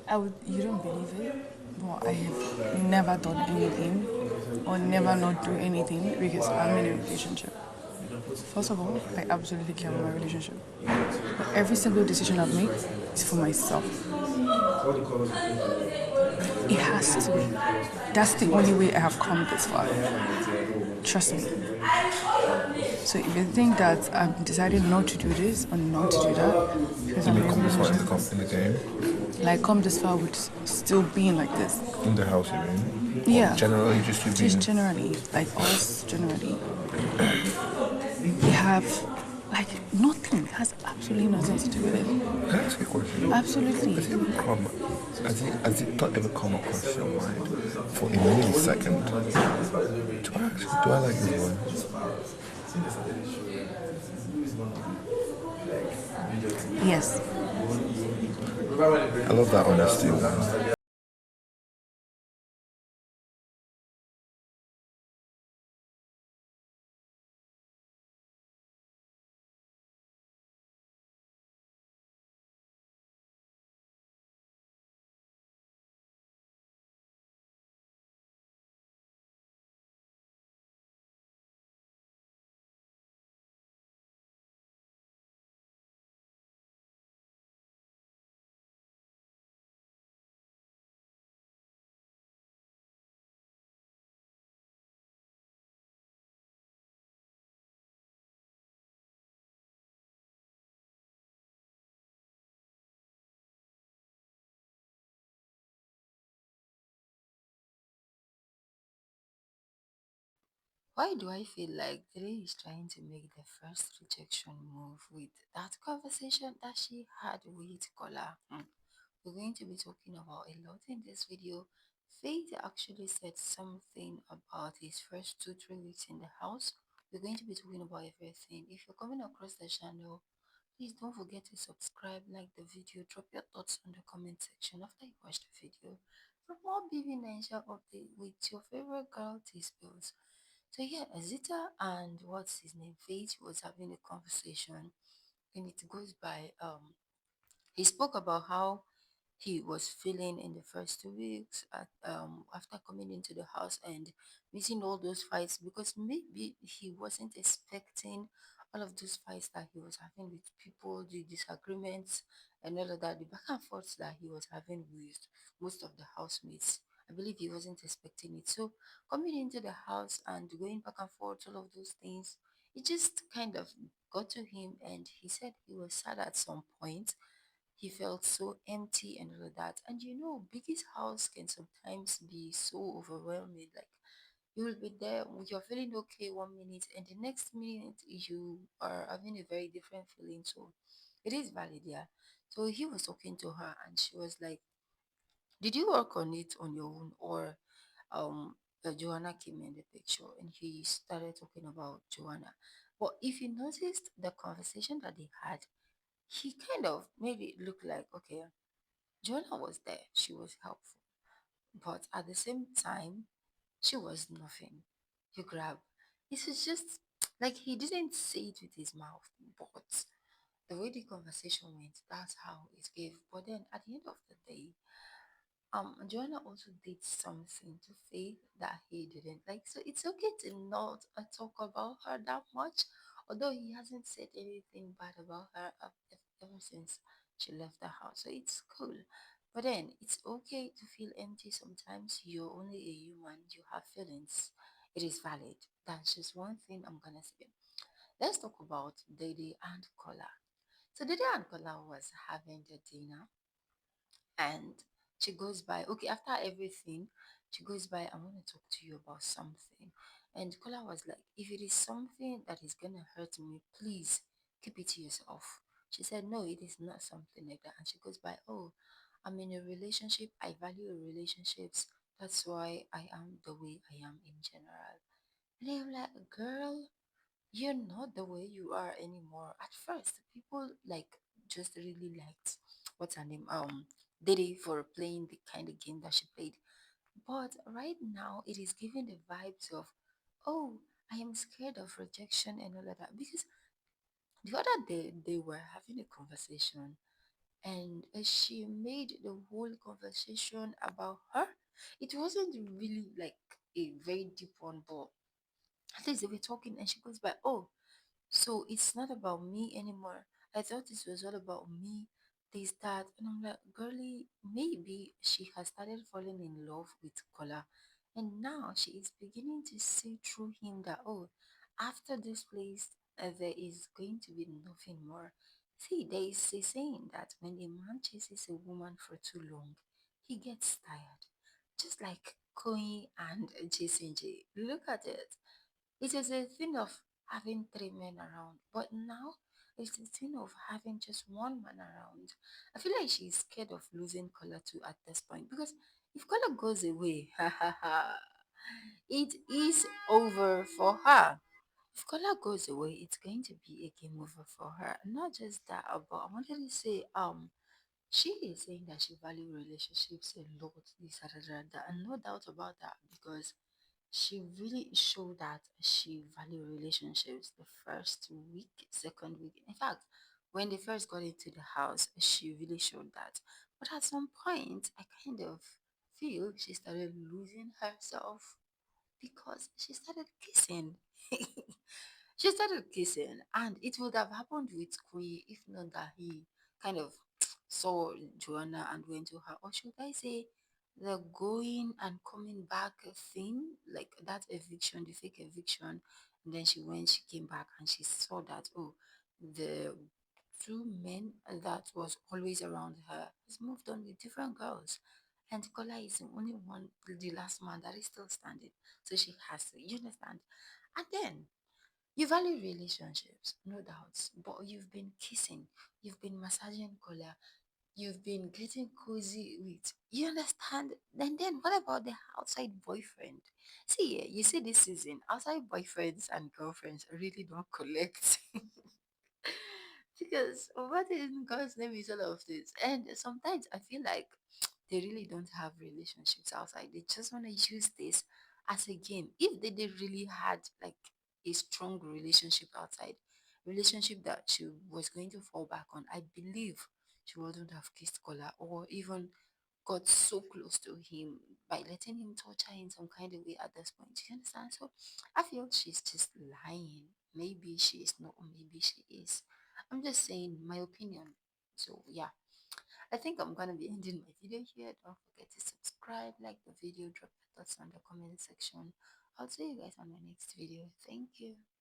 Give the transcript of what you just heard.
You don't believe it, but I have never done anything or never not do anything because I'm in a relationship. First of all, I absolutely care about my relationship. But every single decision I've made is for myself. It has to be. That's the only way I have come this far. Trust me. So if you think that I'm deciding not to do this or not to do that because You I'm may in a come this far in relationship, in the game, like come this far with still being like this. in the house, you mean? Or Yeah, generally, just you just being. generally, like us generally, we have like nothing has absolutely nothing to do with it. Can I ask you a question? Absolutely. Has it not ever come across your mind for a millisecond? Do I like this boy? Yes. I love that honesty, man. Why do I feel like Dre is trying to make the first rejection move with that conversation that she had with Kola? We're going to be talking about a lot in this video. Faith actually said something about his first 2 3 weeks in the house. We're going to be talking about everything. If you're coming across the channel, please don't forget to subscribe, like the video, drop your thoughts on the comment section after you watch the video. For more Bbnaija update with your favorite girl T-Spills. So yeah, Azita and what's his name, Faith was having a conversation, and it goes by he spoke about how he was feeling in the first 2 weeks after coming into the house and missing all those fights, because maybe he wasn't expecting all of those fights that he was having with people, the disagreements and all of that, the back and forth that he was having with most of the housemates. I believe he wasn't expecting it. So coming into the house and going back and forth, all of those things, it just kind of got to him, and he said he was sad at some point. He felt so empty and all of that. And Biggie's house can sometimes be so overwhelming. Like, you will be there, you're feeling okay 1 minute, and the next minute you are having a very different feeling. So it is valid, yeah. So he was talking to her, and she was like, "Did you work on it on your own, or Joanna came in the picture?" And he started talking about Joanna. But if you noticed the conversation that they had, he kind of made it look like, okay, Joanna was there, she was helpful, but at the same time, she was nothing. You grab. It was just like he didn't say it with his mouth, but the way the conversation went, that's how it gave. But then at the end of the day, Joanna also did something to Faith that he didn't like. So it's okay to not talk about her that much, although he hasn't said anything bad about her ever since she left the house. So it's cool. But then it's okay to feel empty sometimes. You're only a human, you have feelings. It is valid. That's just one thing I'm gonna say. Let's talk about Dede and Kola. So Dede and Kola was having the dinner, and she goes by, okay, after everything, she goes by, "I want to talk to you about something." And Kola was like, "If it is something that is gonna hurt me, please keep it to yourself." She said, "No, it is not something like that." And she goes by, "Oh, I'm in a relationship, I value relationships, that's why I am the way I am in general." And I'm like, "Girl, you're not the way you are anymore." At first, people like just really liked what's her name, Diddy, for playing the kind of game that she played. But right now, it is giving the vibes of, "Oh, I am scared of rejection and all of that." Because the other day they were having a conversation, and she made the whole conversation about her. It wasn't really like a very deep one, but at least they were talking, and she goes by, oh, so it's not about me anymore. I thought this was all about me, this, that. And I'm like, girlie, maybe she has started falling in love with Kola. And now she is beginning to see through him that, oh, after this place, there is going to be nothing more. See, there is a saying that when a man chases a woman for too long, he gets tired. Just like Koi and Jason J. Look at it. It is a thing of having three men around, but now it's a thing of having just one man around. I feel like she's scared of losing Color too at this point because if Color goes away, ha ha ha, it is over for her. If Color goes away, it's going to be a game over for her. Not just that, but I wanted to say, she is saying that she value relationships a lot, this, that, and no doubt about that because she really showed that she value relationships the first week, second week. In fact, when they first got into the house, she really showed that. But at some point, I kind of feel she started losing herself because she started kissing. She started kissing, and it would have happened with Queen if not that he kind of saw Joanna and went to her. Or should I say, the going and coming back thing, like that eviction, the fake eviction. And then she came back and she saw that, oh, the two men that was always around her has moved on with different girls. And Kola is the only one, the last man that is still standing. So she has to, you understand? And then you value relationships, no doubts, but you've been kissing, you've been massaging Kola, you've been getting cozy with, you understand? Then what about the outside boyfriend? See, you see this season, outside boyfriends and girlfriends really don't collect. Because what in God's name is all of this? And sometimes I feel like they really don't have relationships outside. They just want to use this as a game. If they really had like a strong relationship outside, relationship that she was going to fall back on, I believe she wouldn't have kissed Kola or even got so close to him by letting him touch her in some kind of way at this point. You understand? So I feel she's just lying. Maybe she is not, or maybe she is. I'm just saying my opinion. So yeah. I think I'm gonna be ending my video here. Don't forget to subscribe, like the video, drop your thoughts on the comment section. I'll see you guys on my next video. Thank you.